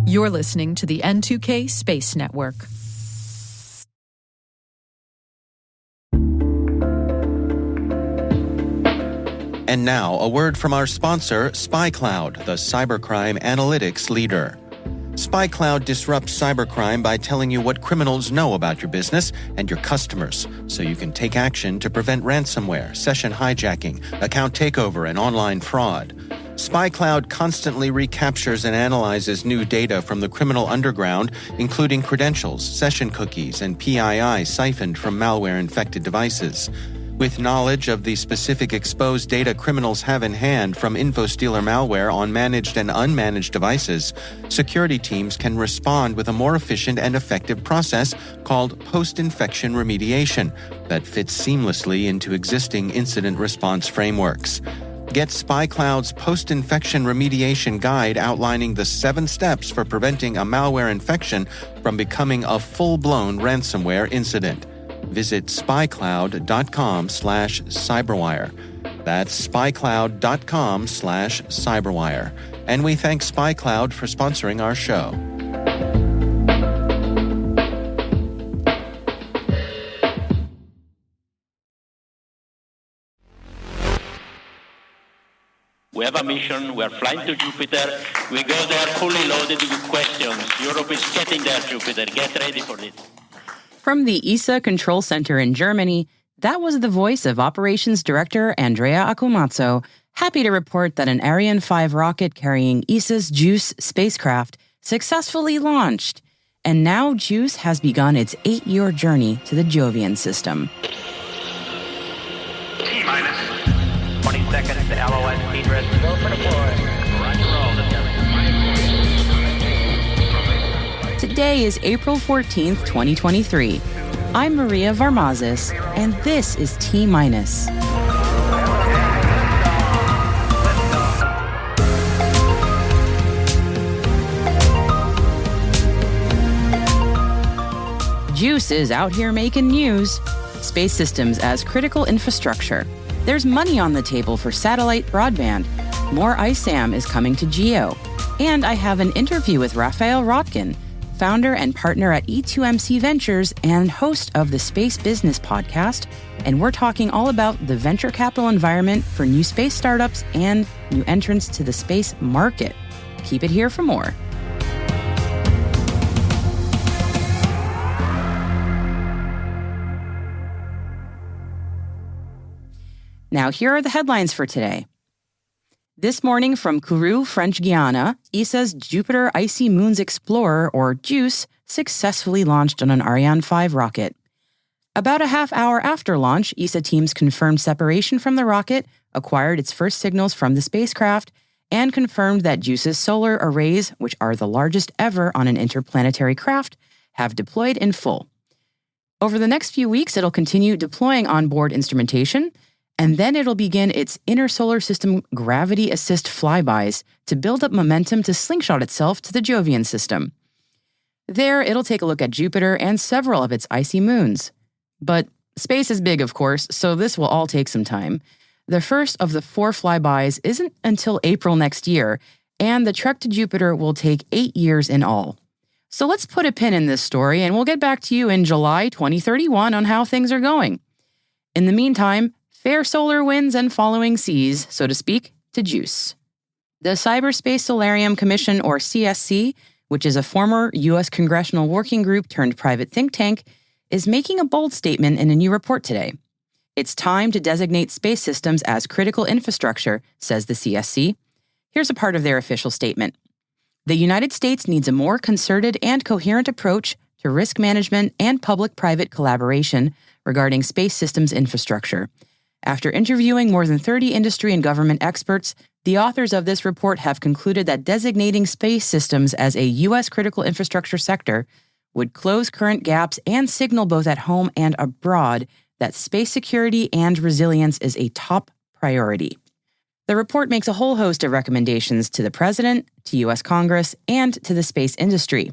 You're listening to the N2K Space Network. And now, a word from our sponsor, SpyCloud, the cybercrime analytics leader. SpyCloud disrupts cybercrime by telling you what criminals know about your business and your customers, so you can take action to prevent ransomware, session hijacking, account takeover, and online fraud. SpyCloud constantly recaptures and analyzes new data from the criminal underground, including credentials, session cookies, and PII siphoned from malware-infected devices. With knowledge of the specific exposed data criminals have in hand from InfoStealer malware on managed and unmanaged devices, security teams can respond with a more efficient and effective process called post-infection remediation that fits seamlessly into existing incident response frameworks. Get SpyCloud's post-infection remediation guide outlining the 7 steps for preventing a malware infection from becoming a full-blown ransomware incident. Visit spycloud.com/cyberwire. That's spycloud.com/cyberwire. And we thank SpyCloud for sponsoring our show. We have a mission. We are flying to Jupiter. We go there fully loaded with questions. Europe is getting there, Jupiter. Get ready for it. From the ESA Control Center in Germany, that was the voice of Operations Director Andrea Akumatsu, happy to report that an Ariane 5 rocket carrying ESA's JUICE spacecraft successfully launched. And now JUICE has begun its 8-year journey to the Jovian system. T-minus 20 seconds to LOS speed rest. Go for deploy. Roger roll. Today is April 14th, 2023. I'm Maria Varmazis, and this is T-minus. JUICE is out here making news. Space systems as critical infrastructure. There's money on the table for satellite broadband. More ISAM is coming to GEO. And I have an interview with Raphael Roettgen, founder and partner at E2MC Ventures and host of the Space Business Podcast, and we're talking all about the venture capital environment for new space startups and new entrants to the space market. Keep it here for more. Now, here are the headlines for today. This morning from Kourou, French Guiana, ESA's Jupiter Icy Moons Explorer, or JUICE, successfully launched on an Ariane 5 rocket. About a half hour after launch, ESA teams confirmed separation from the rocket, acquired its first signals from the spacecraft, and confirmed that JUICE's solar arrays, which are the largest ever on an interplanetary craft, have deployed in full. Over the next few weeks, it'll continue deploying onboard instrumentation, and then it'll begin its inner solar system gravity assist flybys to build up momentum to slingshot itself to the Jovian system. There, it'll take a look at Jupiter and several of its icy moons. But space is big, of course, so this will all take some time. The first of the 4 flybys isn't until April next year, and the trek to Jupiter will take 8 years in all. So let's put a pin in this story, and we'll get back to you in July 2031 on how things are going. In the meantime, fair solar winds and following seas, so to speak, to JUICE. The Cyberspace Solarium Commission, or CSC, which is a former U.S. congressional working group turned private think tank, is making a bold statement in a new report today. It's time to designate space systems as critical infrastructure, says the CSC. Here's a part of their official statement. The United States needs a more concerted and coherent approach to risk management and public-private collaboration regarding space systems infrastructure. After interviewing more than 30 industry and government experts, the authors of this report have concluded that designating space systems as a U.S. critical infrastructure sector would close current gaps and signal both at home and abroad that space security and resilience is a top priority. The report makes a whole host of recommendations to the President, to U.S. Congress, and to the space industry.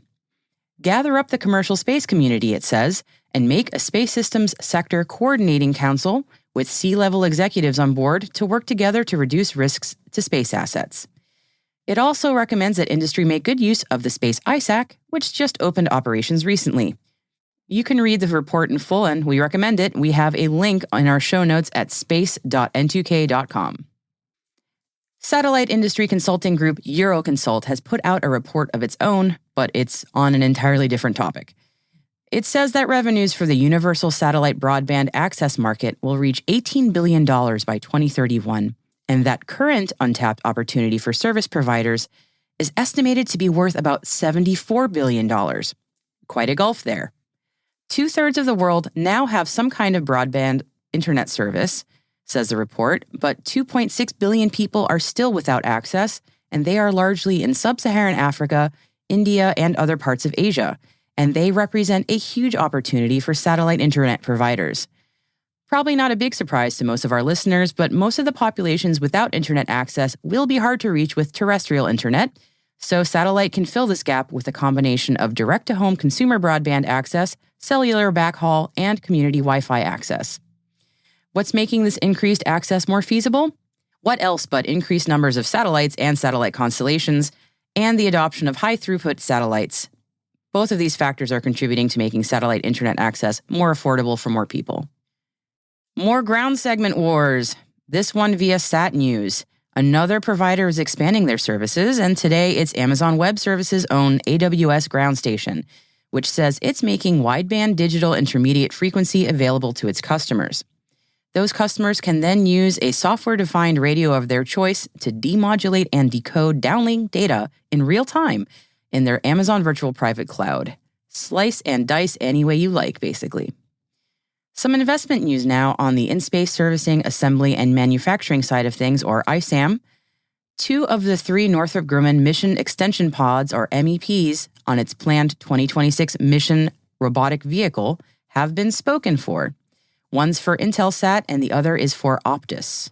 Gather up the commercial space community, it says, and make a space systems sector coordinating council with C-level executives on board to work together to reduce risks to space assets. It also recommends that industry make good use of the Space ISAC, which just opened operations recently. You can read the report in full, and we recommend it. We have a link in our show notes at space.n2k.com. Satellite industry consulting group Euroconsult has put out a report of its own, but it's on an entirely different topic. It says that revenues for the universal satellite broadband access market will reach $18 billion by 2031, and that current untapped opportunity for service providers is estimated to be worth about $74 billion. Quite a gulf there. 2/3 of the world now have some kind of broadband internet service, says the report, but 2.6 billion people are still without access, and they are largely in sub-Saharan Africa, India, and other parts of Asia, and they represent a huge opportunity for satellite internet providers. Probably not a big surprise to most of our listeners, but most of the populations without internet access will be hard to reach with terrestrial internet, so satellite can fill this gap with a combination of direct-to-home consumer broadband access, cellular backhaul, and community Wi-Fi access. What's making this increased access more feasible? What else but increased numbers of satellites and satellite constellations, and the adoption of high-throughput satellites? Both of these factors are contributing to making satellite internet access more affordable for more people. More ground segment wars, this one via Sat News. Another provider is expanding their services, and today it's Amazon Web Services' own AWS ground station, which says it's making wideband digital intermediate frequency available to its customers. Those customers can then use a software-defined radio of their choice to demodulate and decode downlink data in real time in their Amazon Virtual Private Cloud. Slice and dice any way you like, basically. Some investment news now on the in-space servicing, assembly, and manufacturing side of things, or ISAM. 2 of the 3 Northrop Grumman Mission Extension Pods, or MEPs, on its planned 2026 mission robotic vehicle have been spoken for. One's for Intelsat and the other is for Optus.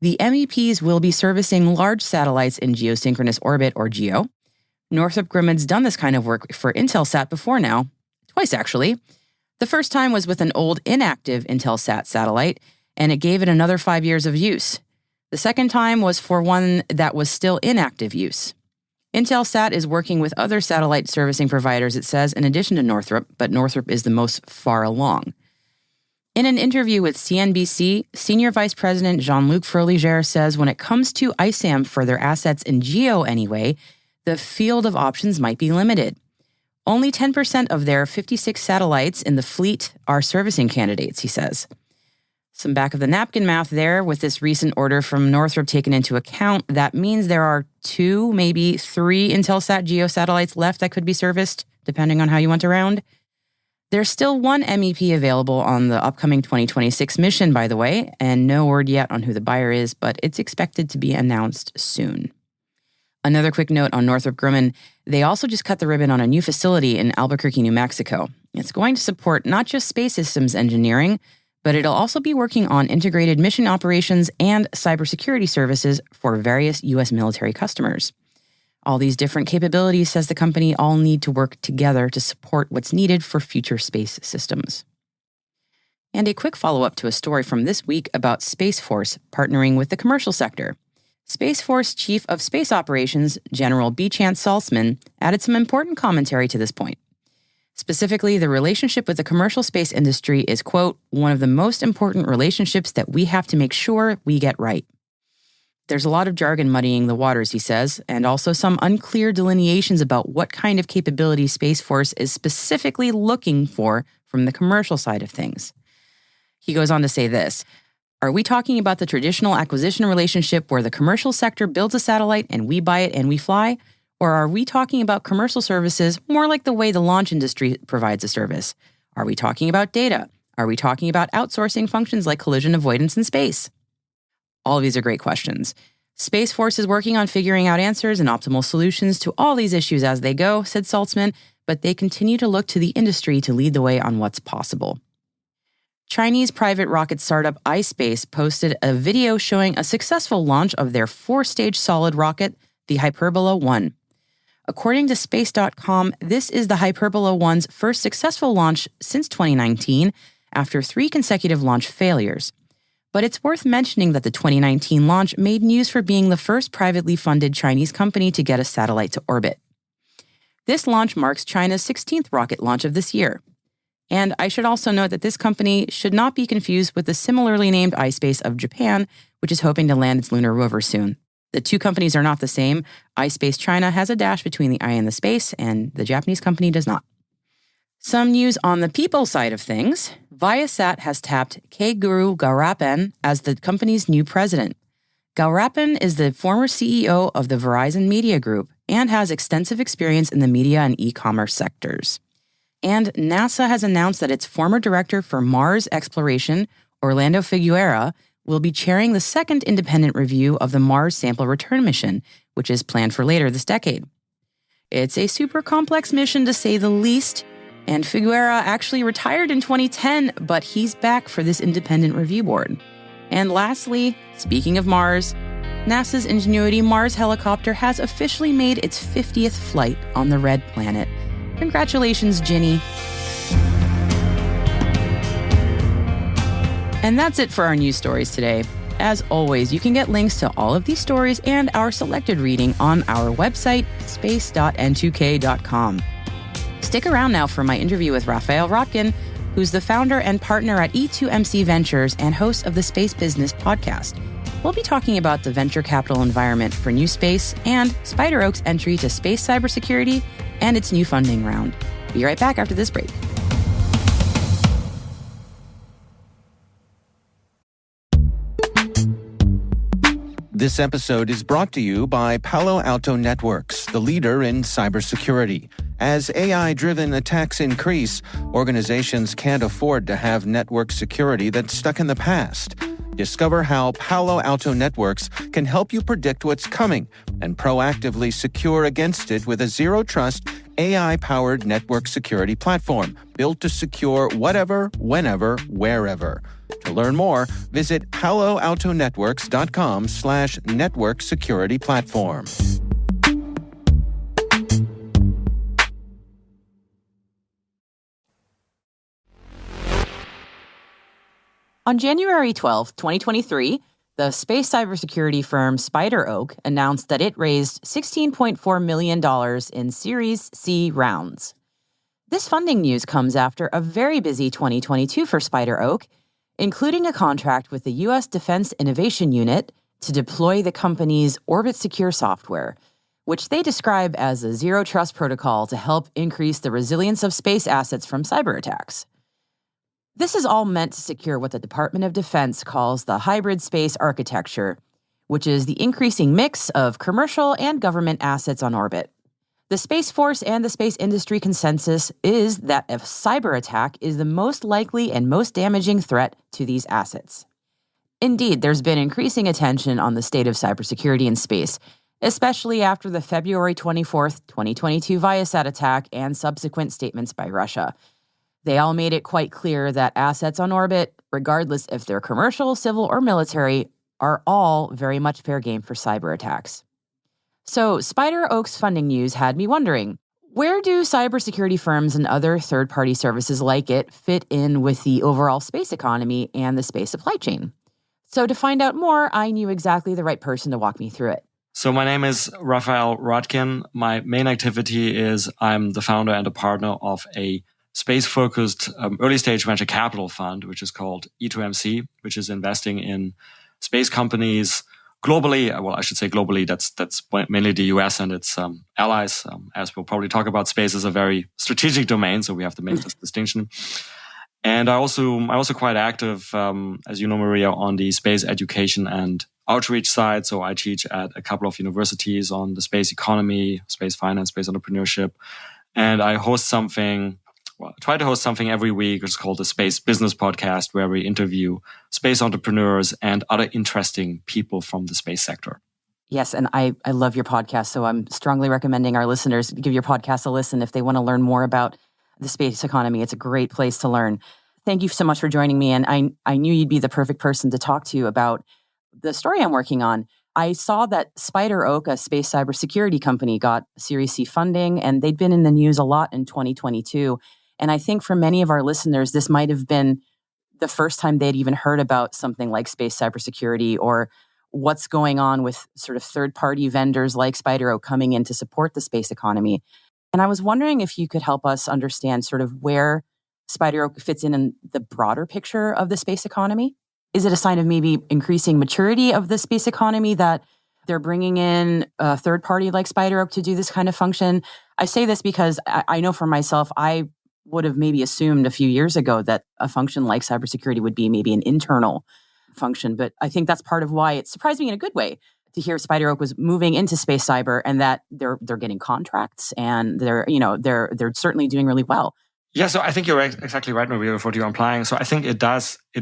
The MEPs will be servicing large satellites in geosynchronous orbit, or GEO. Northrop Grumman's done this kind of work for Intelsat before now, twice actually. The first time was with an old inactive Intelsat satellite, and it gave it another 5 years of use. The second time was for one that was still in active use. Intelsat is working with other satellite servicing providers, it says, in addition to Northrop, but Northrop is the most far along. In an interview with CNBC, Senior Vice President Jean-Luc Froliger says when it comes to ISAM for their assets in GEO anyway, the field of options might be limited. Only 10% of their 56 satellites in the fleet are servicing candidates, he says. Some back-of-the-napkin math there. With this recent order from Northrop taken into account, that means there are 2, maybe 3 Intelsat GEO satellites left that could be serviced, depending on how you went around. There's still 1 MEP available on the upcoming 2026 mission, by the way, and no word yet on who the buyer is, but it's expected to be announced soon. Another quick note on Northrop Grumman, they also just cut the ribbon on a new facility in Albuquerque, New Mexico. It's going to support not just space systems engineering, but it'll also be working on integrated mission operations and cybersecurity services for various U.S. military customers. All these different capabilities, says the company, all need to work together to support what's needed for future space systems. And a quick follow-up to a story from this week about Space Force partnering with the commercial sector. Space Force Chief of Space Operations, General B. Chance Saltzman, added some important commentary to this point. Specifically, the relationship with the commercial space industry is, quote, one of the most important relationships that we have to make sure we get right. There's a lot of jargon muddying the waters, he says, and also some unclear delineations about what kind of capability Space Force is specifically looking for from the commercial side of things. He goes on to say this. Are we talking about the traditional acquisition relationship where the commercial sector builds a satellite and we buy it and we fly? Or are we talking about commercial services more like the way the launch industry provides a service? Are we talking about data? Are we talking about outsourcing functions like collision avoidance in space? All of these are great questions. Space Force is working on figuring out answers and optimal solutions to all these issues as they go, said Saltzman, but they continue to look to the industry to lead the way on what's possible. Chinese private rocket startup iSpace posted a video showing a successful launch of their 4-stage solid rocket, the Hyperbola 1. According to Space.com, this is the Hyperbola 1's first successful launch since 2019, after 3 consecutive launch failures. But it's worth mentioning that the 2019 launch made news for being the first privately funded Chinese company to get a satellite to orbit. This launch marks China's 16th rocket launch of this year. And I should also note that this company should not be confused with the similarly named iSpace of Japan, which is hoping to land its lunar rover soon. The two companies are not the same. iSpace China has a dash between the I and the space, and the Japanese company does not. Some news on the people side of things. Viasat has tapped Guru Gaurapan as the company's new president. Gaurapan is the former CEO of the Verizon Media Group and has extensive experience in the media and e-commerce sectors. And NASA has announced that its former director for Mars exploration, Orlando Figueroa, will be chairing the second independent review of the Mars sample return mission, which is planned for later this decade. It's a super complex mission, to say the least, and Figueroa actually retired in 2010, but he's back for this independent review board. And lastly, speaking of Mars, NASA's Ingenuity Mars helicopter has officially made its 50th flight on the Red Planet. Congratulations, Ginny. And that's it for our news stories today. As always, you can get links to all of these stories and our selected reading on our website, space.n2k.com. Stick around now for my interview with Raphael Roettgen, who's the founder and partner at E2MC Ventures and host of the Space Business podcast. We'll be talking about the venture capital environment for new space and Spider Oak's entry to space cybersecurity and its new funding round. Be right back after this break. This episode is brought to you by Palo Alto Networks, the leader in cybersecurity. As AI-driven attacks increase, organizations can't afford to have network security that's stuck in the past. Discover how Palo Alto Networks can help you predict what's coming and proactively secure against it with a zero-trust, AI-powered network security platform built to secure whatever, whenever, wherever. To learn more, visit paloaltonetworks.com/network security platform. On January 12, 2023, the space cybersecurity firm Spider Oak announced that it raised $16.4 million in Series C rounds. This funding news comes after a very busy 2022 for Spider Oak, including a contract with the U.S. Defense Innovation Unit to deploy the company's Orbit Secure software, which they describe as a zero-trust protocol to help increase the resilience of space assets from cyber attacks. This is all meant to secure what the Department of Defense calls the hybrid space architecture, which is the increasing mix of commercial and government assets on orbit. The Space Force and the space industry consensus is that a cyber attack is the most likely and most damaging threat to these assets. Indeed, there's been increasing attention on the state of cybersecurity in space, especially after the February 24, 2022 Viasat attack and subsequent statements by Russia. They all made it quite clear that assets on orbit, regardless if they're commercial, civil, or military, are all very much fair game for cyber attacks. So Spider Oak's funding news had me wondering, where do cybersecurity firms and other third-party services like it fit in with the overall space economy and the space supply chain? So to find out more, I knew exactly the right person to walk me through it. So my name is Raphael Roettgen. My main activity is I'm the founder and a partner of a space-focused early-stage venture capital fund, which is called E2MC, which is investing in space companies globally. Well, I should say globally. That's mainly the US and its allies. As we'll probably talk about, space is a very strategic domain, so we have to make this distinction. And I'm also quite active, as you know, Maria, on the space education and outreach side. So I teach at a couple of universities on the space economy, space finance, space entrepreneurship, and I try to host something every week, which is called the Space Business Podcast, where we interview space entrepreneurs and other interesting people from the space sector. Yes, and I love your podcast, so I'm strongly recommending our listeners give your podcast a listen if they want to learn more about the space economy. It's a great place to learn. Thank you so much for joining me, and I knew you'd be the perfect person to talk to about the story I'm working on. I saw that Spider Oak, a space cybersecurity company, got Series C funding, and they'd been in the news a lot in 2022. And I think for many of our listeners, this might have been the first time they'd even heard about something like space cybersecurity or what's going on with sort of third-party vendors like SpiderOak coming in to support the space economy. And I was wondering if you could help us understand sort of where SpiderOak fits in the broader picture of the space economy. Is it a sign of maybe increasing maturity of the space economy that they're bringing in a third party like SpiderOak to do this kind of function? I say this because I know for myself, I would have maybe assumed a few years ago that a function like cybersecurity would be maybe an internal function. But I think that's part of why it surprised me in a good way to hear SpiderOak was moving into space cyber and that they're getting contracts and they're certainly doing really well. Yeah, so I think you're exactly right, Maria, with what you're implying. So I think it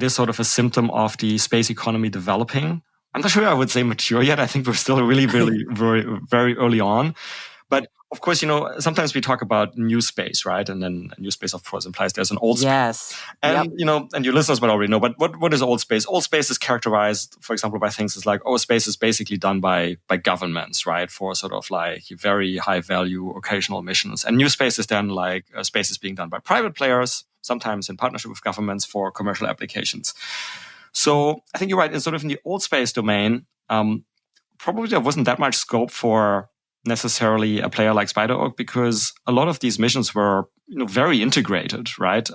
is sort of a symptom of the space economy developing. I'm not sure I would say mature yet. I think we're still really, really very, very early on. But of course, sometimes we talk about new space, right? And then new space, of course, implies there's an old space. Yes. And, and your listeners might already know, but what is old space? Old space is characterized, for example, by things like, space is basically done by governments, right? For sort of like very high value occasional missions. And new space is then like space is being done by private players, sometimes in partnership with governments for commercial applications. So I think you're right. It's sort of in the old space domain, probably there wasn't that much scope for necessarily a player like SpiderOak because a lot of these missions were very integrated, right?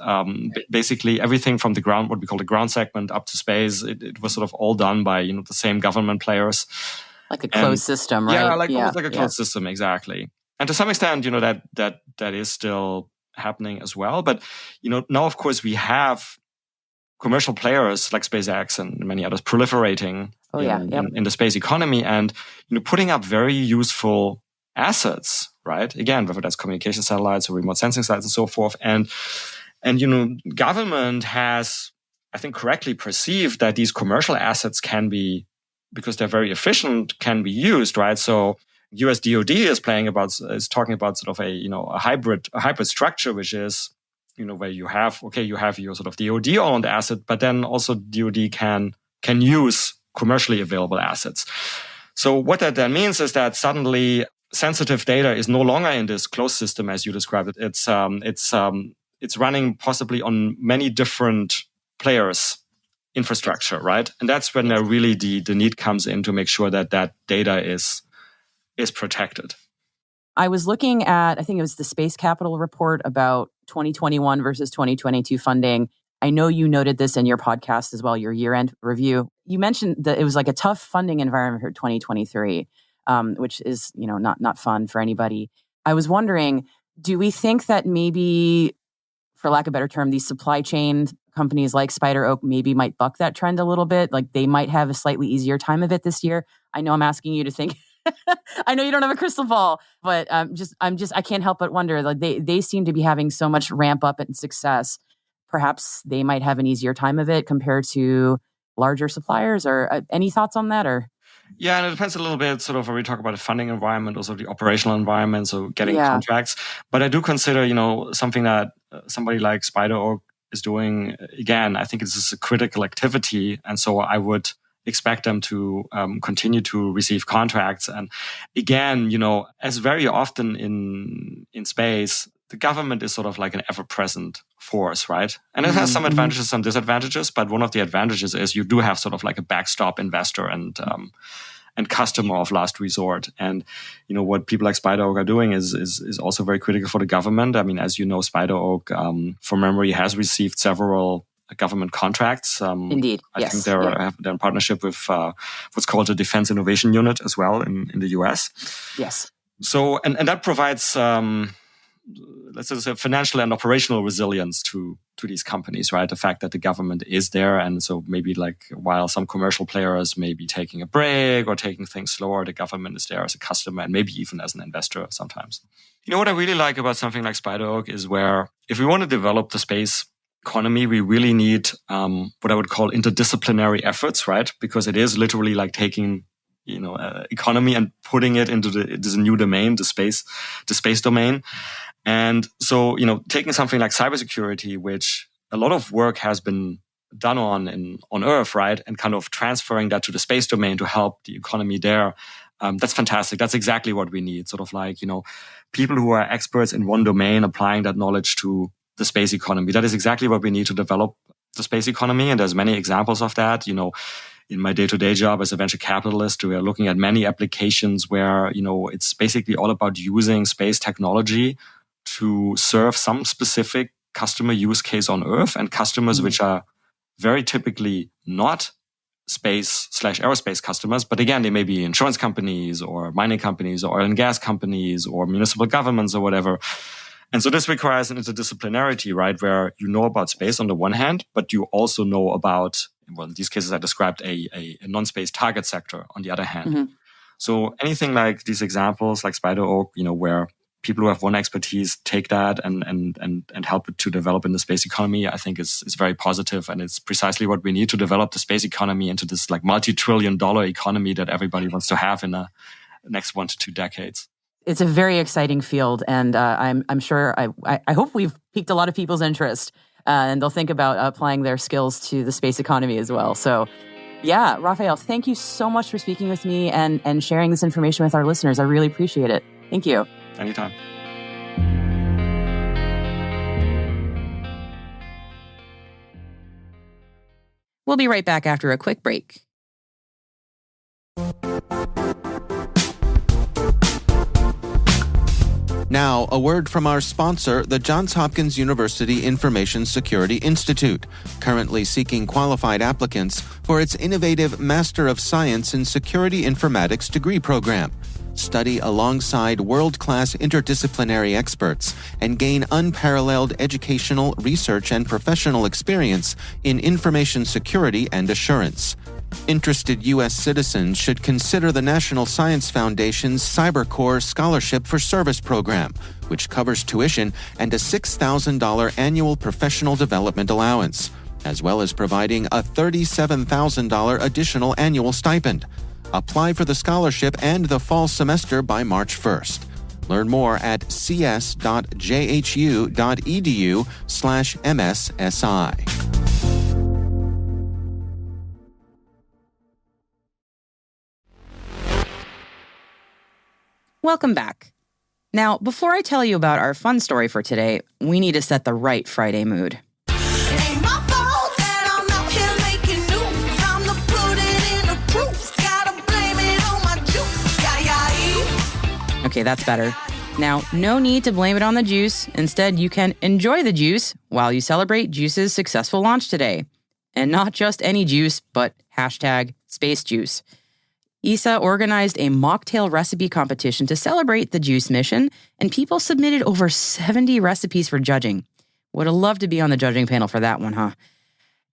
Basically everything from the ground, what we call the ground segment, up to space, it was sort of all done by the same government players, like a closed system, right? Almost like a closed system, exactly. And to some extent, that is still happening as well. But now of course we have commercial players like SpaceX and many others proliferating in the space economy and putting up very useful assets, right? Again, whether that's communication satellites or remote sensing satellites and so forth. And government has, I think, correctly perceived that these commercial assets can be, because they're very efficient, can be used, right? So US DoD is talking about sort of a hybrid structure, which is where you have your sort of DoD-owned asset, but then also DoD can use commercially available assets. So what that then means is that suddenly sensitive data is no longer in this closed system as you described it. It's running possibly on many different players' infrastructure, right? And that's when really the need comes in to make sure that data is protected. I was looking at, I think it was the Space Capital report about 2021 versus 2022 funding. I know you noted this in your podcast as well, your year-end review. You mentioned that it was like a tough funding environment for 2023, which is, not fun for anybody. I was wondering, do we think that maybe, for lack of a better term, these supply chain companies like SpiderOak maybe might buck that trend a little bit? Like they might have a slightly easier time of it this year? I know I'm asking you to think. I know you don't have a crystal ball, but I can't help but wonder, like they seem to be having so much ramp up and success. Perhaps they might have an easier time of it compared to larger suppliers, or any thoughts on that? Or yeah, and it depends a little bit sort of when we talk about the funding environment, also the operational environment, so getting contracts. But I do consider, something that somebody like SpiderOak is doing, again, I think it's a critical activity. And so I would expect them to continue to receive contracts. And again, as very often in space, the government is sort of like an ever-present force, right? And it has some advantages, some disadvantages, but one of the advantages is you do have sort of like a backstop investor and customer of last resort. And, what people like SpiderOak are doing is also very critical for the government. I mean, as you know, SpiderOak, from memory, has received several government contracts. Indeed, I think they're in partnership with what's called the Defense Innovation Unit as well in the US. Yes. So, and that provides, let's say, financial and operational resilience to these companies, right? The fact that the government is there. And so maybe like while some commercial players may be taking a break or taking things slower, the government is there as a customer and maybe even as an investor sometimes. What I really like about something like SpiderOak is where if we want to develop the space economy, we really need what I would call interdisciplinary efforts, right? Because it is literally like taking, economy and putting it into this new domain, the space domain. And so, taking something like cybersecurity, which a lot of work has been done on Earth, right? And kind of transferring that to the space domain to help the economy there. That's fantastic. That's exactly what we need. Sort of like, people who are experts in one domain, applying that knowledge to the space economy. That is exactly what we need to develop the space economy. And there's many examples of that. In my day-to-day job as a venture capitalist, we are looking at many applications where, it's basically all about using space technology to serve some specific customer use case on Earth, and customers which are very typically not space/aerospace customers. But again, they may be insurance companies or mining companies or oil and gas companies or municipal governments or whatever. And so this requires an interdisciplinarity, right? Where you know about space on the one hand, but you also know about, in these cases I described a non-space target sector on the other hand. Mm-hmm. So anything like these examples, like Spider Oak, where people who have one expertise take that and help it to develop in the space economy, I think is very positive. And it's precisely what we need to develop the space economy into this like multi-trillion-dollar economy that everybody wants to have in the next 1 to 2 decades. It's a very exciting field, and I'm sure I hope we've piqued a lot of people's interest, and they'll think about applying their skills to the space economy as well. So, yeah, Raphael, thank you so much for speaking with me and sharing this information with our listeners. I really appreciate it. Thank you. Anytime. We'll be right back after a quick break. Now, a word from our sponsor, the Johns Hopkins University Information Security Institute, currently seeking qualified applicants for its innovative Master of Science in Security Informatics degree program. Study alongside world-class interdisciplinary experts and gain unparalleled educational, research, and professional experience in information security and assurance. Interested U.S. citizens should consider the National Science Foundation's CyberCore Scholarship for Service program, which covers tuition and a $6,000 annual professional development allowance, as well as providing a $37,000 additional annual stipend. Apply for the scholarship and the fall semester by March 1st. Learn more at cs.jhu.edu/MSSI. Welcome back. Now, before I tell you about our fun story for today, we need to set the right Friday mood. Okay, that's better. Now, no need to blame it on the juice. Instead, you can enjoy the juice while you celebrate Juice's successful launch today. And not just any juice, but #SpaceJuice. ESA organized a mocktail recipe competition to celebrate the Juice mission, and people submitted over 70 recipes for judging. Would have loved to be on the judging panel for that one, huh?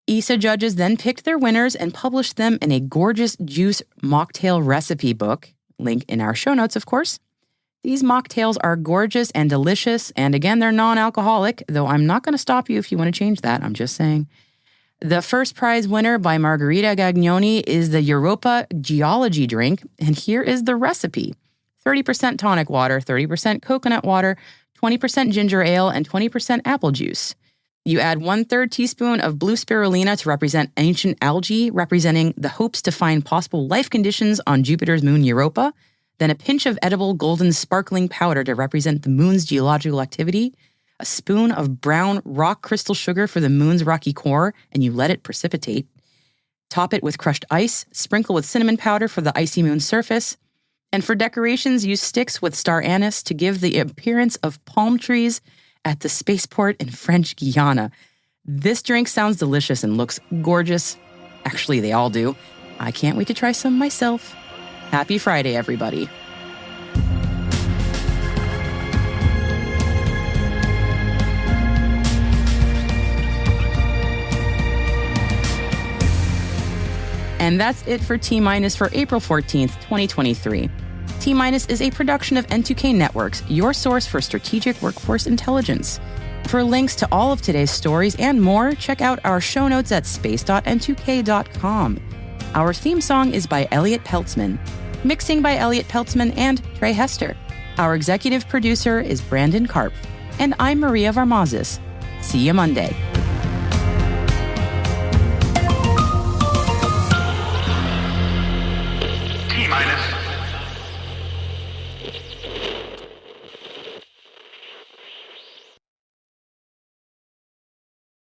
ESA judges then picked their winners and published them in a gorgeous Juice mocktail recipe book. Link in our show notes, of course. These mocktails are gorgeous and delicious, and again, they're non-alcoholic, though I'm not going to stop you if you want to change that, I'm just saying. The first prize winner by Margherita Gagnoni is the Europa Geology drink, and here is the recipe. 30% tonic water, 30% coconut water, 20% ginger ale, and 20% apple juice. You add 1/3 teaspoon of blue spirulina to represent ancient algae, representing the hopes to find possible life conditions on Jupiter's moon Europa, then a pinch of edible golden sparkling powder to represent the moon's geological activity, a spoon of brown rock crystal sugar for the moon's rocky core, and you let it precipitate. Top it with crushed ice, sprinkle with cinnamon powder for the icy moon's surface, and for decorations, use sticks with star anise to give the appearance of palm trees at the spaceport in French Guiana. This drink sounds delicious and looks gorgeous. Actually, they all do. I can't wait to try some myself. Happy Friday, everybody. And that's it for T-Minus for April 14th, 2023. T-Minus is a production of N2K Networks, your source for strategic workforce intelligence. For links to all of today's stories and more, check out our show notes at space.n2k.com. Our theme song is by Elliot Peltzman, mixing by Elliot Peltzman and Trey Hester. Our executive producer is Brandon Karp, and I'm Maria Varmazis. See you Monday.